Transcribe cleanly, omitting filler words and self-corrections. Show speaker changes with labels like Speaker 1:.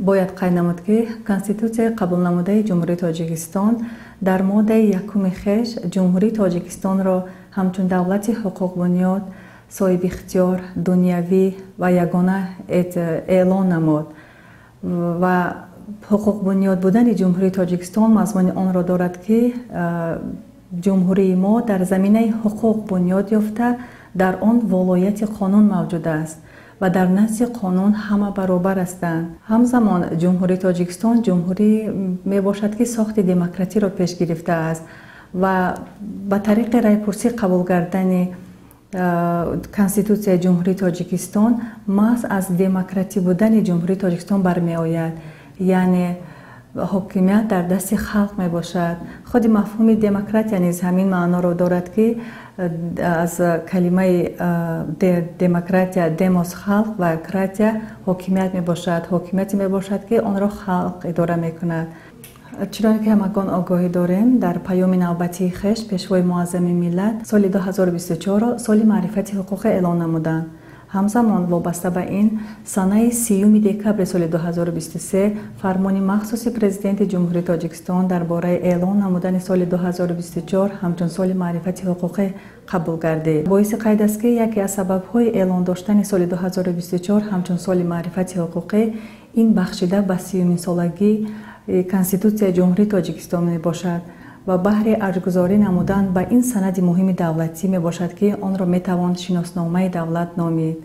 Speaker 1: باید قید نمود که کنستیتوسیای قبول نموده جمهوری تاجیکستان در ماده یکم خش جمهوری تاجیکستان را همچون دولت حقوق بنیاد صاحب اختیار دنیوی و یگانه اعلان نمود و حقوق بنیاد بودن جمهوری تاجیکستان مضمون آن را دارد که جمهوری ما در زمینه حقوق بنیاد یافته در آن ولایت قانون موجود است و در نزد قانون همه برابر هستند. همزمان جمهوری تاجیکستان جمهوری می باشد که ساخت دموکراسی را پیش گرفته است و به طریق رایپرسی قبول کردن کنستیتوسیای جمهوری تاجیکستان محض از دموکراتی بودن جمهوری تاجیکستان برمی آید، یعنی حاکمیت در دست خلق می باشد. خود مفهوم دموکرات یعنی همین معنا را دارد که از کلمه دموکراتیا دموس خلق و کراتیا حاکمیت می باشد. حاکمیتی می باشد که آن را خلق اداره می کند. چنانکه که همگان آگاهی داریم در پیام نوبتی خش پیشوای معظم ملت سال 2024 را سال معرفت حقوق اعلان نمودند. همزمان وابسته به این سنه 30 دکبر سال 2023 فرمان مخصوص پرزیدنت جمهوری تاجیکستان درباره اعلان نمودن سال 2024 همچون سال معرفت حقوق قبول گردید. باعث قید است که یکی از سبب‌های اعلان داشتن سال 2024 همچون سال معرفت حقوق این بخشیده به 30 سالگی کنستیتوسیای جمهوری تاجیکستان می باشد و بهر ارزگذاری نمودن به این سند مهم دولتی می باشد که آن را می توان شناسنامه دولت نامید.